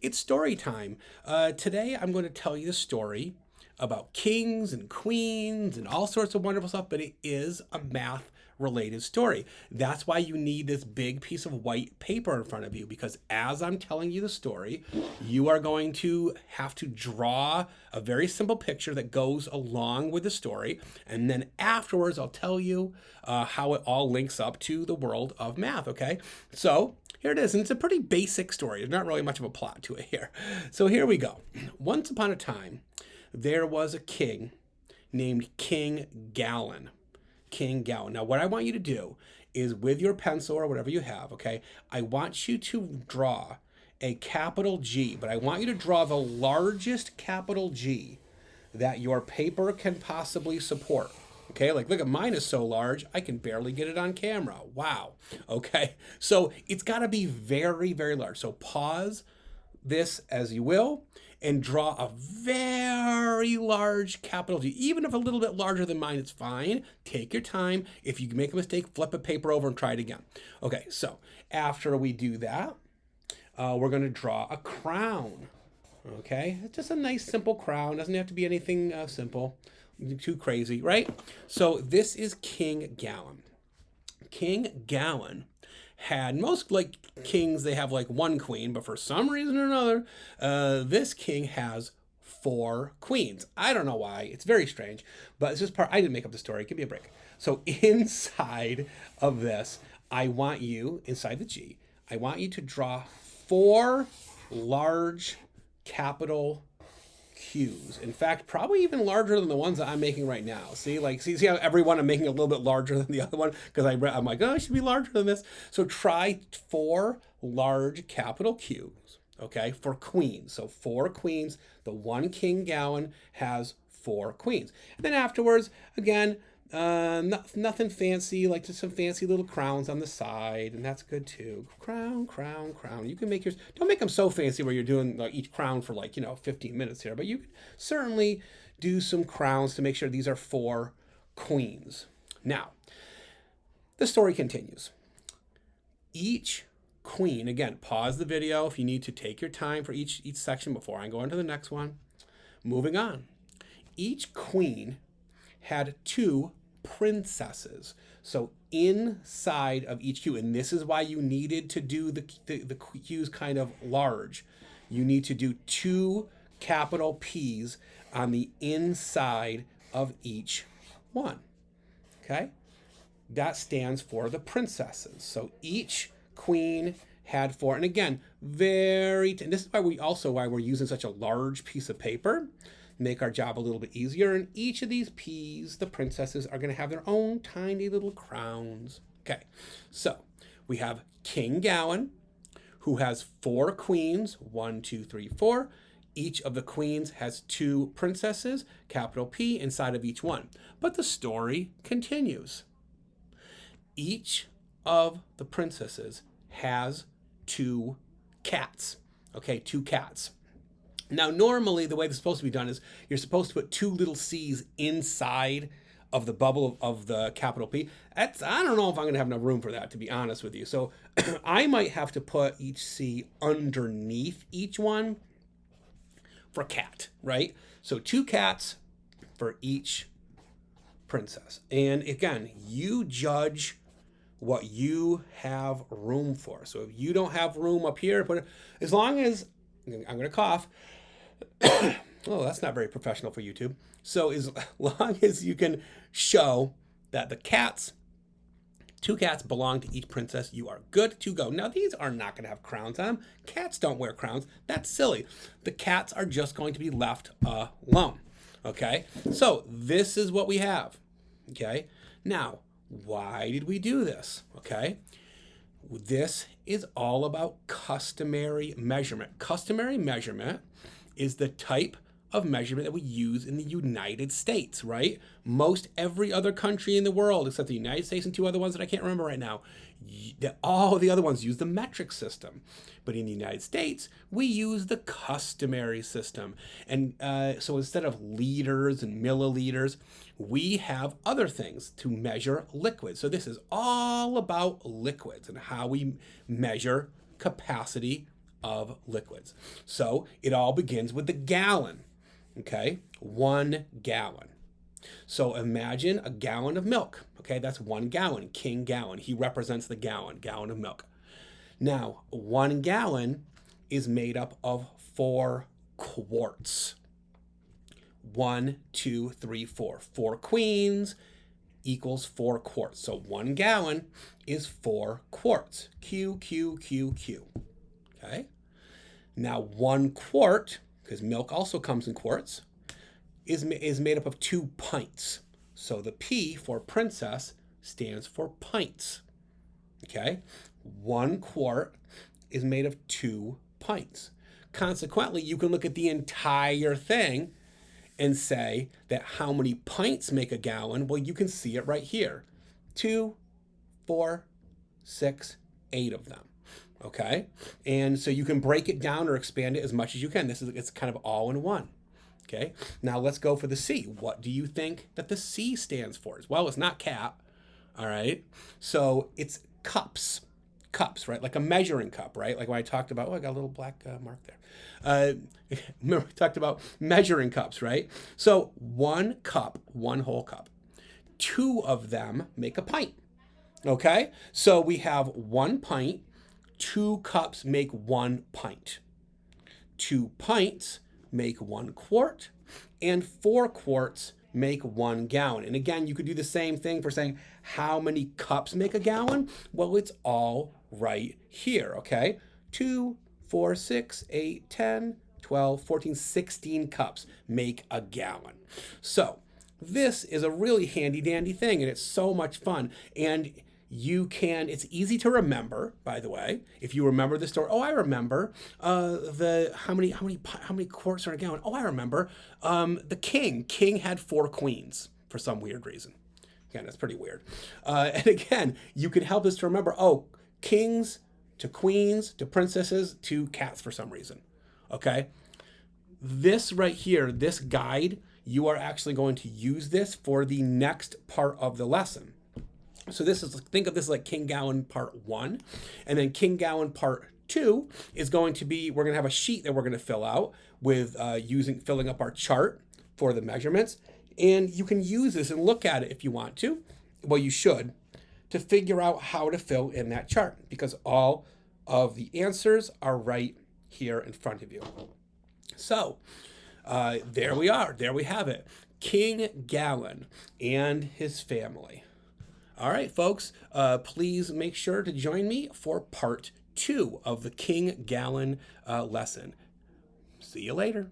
It's story time. Today I'm going to tell you a story about kings and queens and all sorts of wonderful stuff, but it is a math related story. That's why you need this big piece of white paper in front of you, because as I'm telling you the story, you are going to have to draw a very simple picture that goes along with the story. And then afterwards, I'll tell you how it all links up to the world of math, okay? So here it is, and it's a pretty basic story. There's not really much of a plot to it here. So here we go. Once upon a time, there was a king named King Gallon. King Gallon. Now, what I want you to do is with your pencil or whatever you have, okay, I want you to draw a capital G, but I want you to draw the largest capital G that your paper can possibly support. Okay, like look at mine is so large, I can barely get it on camera. Wow. Okay, so it's got to be very, very large. So pause this as you will and draw a very large capital G. Even if a little bit larger than mine, it's fine. Take your time. If you make a mistake, flip a paper over and try it again. Okay, so after we do that, we're going to draw a crown. Okay, it's just a nice simple crown. Doesn't have to be anything simple, too crazy, right? So this is King Gallon. King Gallon had, most like kings, they have like one queen, but for some reason or another, this king has four queens. I don't know why. It's very strange, but it's just part. I didn't make up the story. Give me a break. So inside of this, I want you, inside the G, I want you to draw four large capital Q's. In fact, probably even larger than the ones that I'm making right now. See how every one I'm making a little bit larger than the other one because I'm like, oh, it should be larger than this. So try four large capital Q's, okay, for queens. So four queens. The one King Gallon has four queens. And then afterwards, again, nothing fancy, like just some fancy little crowns on the side, and that's good too. Crown, crown, crown. You can make yours. Don't make them so fancy where you're doing like each crown for 15 minutes here, but you can certainly do some crowns to make sure these are four queens. Now, the story continues. Each queen, again, pause the video if you need to take your time for each section before I go into the next one. Moving on. Each queen had two princesses. So inside of each Q, and this is why you needed to do the Q's kind of large. You need to do two capital P's on the inside of each one. Okay? That stands for the princesses. So each queen had four. And again, and this is why we're using such a large piece of paper. Make our job a little bit easier. And each of these P's, the princesses, are going to have their own tiny little crowns. Okay, so we have King Gallon, who has four queens, 1, 2, 3, 4. Each of the queens has two princesses, capital P, inside of each one. But the story continues. Each of the princesses has two cats. Okay, two cats. Now, normally, the way this is supposed to be done is you're supposed to put two little C's inside of the bubble of the capital P. I don't know if I'm going to have enough room for that, to be honest with you. So I might have to put each C underneath each one for cat, right? So two cats for each princess. And again, you judge what you have room for. So if you don't have room up here, as long as, I'm going to cough. Oh, that's not very professional for YouTube. So as long as you can show that two cats belong to each princess, you are good to go. Now, these are not going to have crowns on them. Cats don't wear crowns. That's silly. The cats are just going to be left alone. Okay? So this is what we have. Okay? Now, why did we do this? Okay? This is all about customary measurement. Customary measurement is the type of measurement that we use in the United States, right? Most every other country in the world, except the United States and two other ones that I can't remember right now, all the other ones use the metric system. But in the United States, we use the customary system. And so instead of liters and milliliters, we have other things to measure liquids. So this is all about liquids and how we measure capacity of liquids. So it all begins with the gallon, okay? 1 gallon. So imagine a gallon of milk, okay? That's 1 gallon, king gallon. He represents the gallon of milk. Now, 1 gallon is made up of 4 quarts. 1, 2, 3, 4. 4 queens equals 4 quarts. So 1 gallon is 4 quarts. Q, Q, Q, Q. Okay? Now 1 quart, because milk also comes in quarts, is made up of 2 pints. So the P for princess stands for pints. Okay? 1 quart is made of 2 pints. Consequently, you can look at the entire thing and say that how many pints make a gallon. Well, you can see it right here. 2, 4, 6, 8 of them. Okay? And so you can break it down or expand it as much as you can. It's kind of all in one. Okay? Now let's go for the C. What do you think that the C stands for? Well, it's not cat. All right? So it's cups. Cups, right? Like a measuring cup, right? Like when I talked about, I got a little black mark there. Remember we talked about measuring cups, right? So 1 cup, 1 whole cup. 2 of them make a pint. Okay? So we have 1 pint, 2 cups make 1 pint. 2 pints make 1 quart, and 4 quarts make 1 gallon. And again, you could do the same thing for saying how many cups make a gallon. Well, it's all right here, okay? 2, 4, 6, 8, 10, 12, 14, 16 cups make a gallon. So this is a really handy dandy thing, and it's so much fun. And it's easy to remember, by the way, if you remember the story. Oh, I remember how many quarts are in a gallon. Oh, I remember the king had 4 queens for some weird reason. Again, that's pretty weird. And again, you can help us to remember, kings to queens to princesses to cats for some reason. Okay? This right here, this guide, you are actually going to use this for the next part of the lesson. So think of this like King Gallon Part 1, and then King Gallon Part 2 is going to be, we're going to have a sheet that we're going to fill out with filling up our chart for the measurements. And you can use this and look at it if you want to. Well, you should, to figure out how to fill in that chart, because all of the answers are right here in front of you. So there we are. There we have it. King Gallon and his family. All right, folks, please make sure to join me for part 2 of the King Gallon lesson. See you later.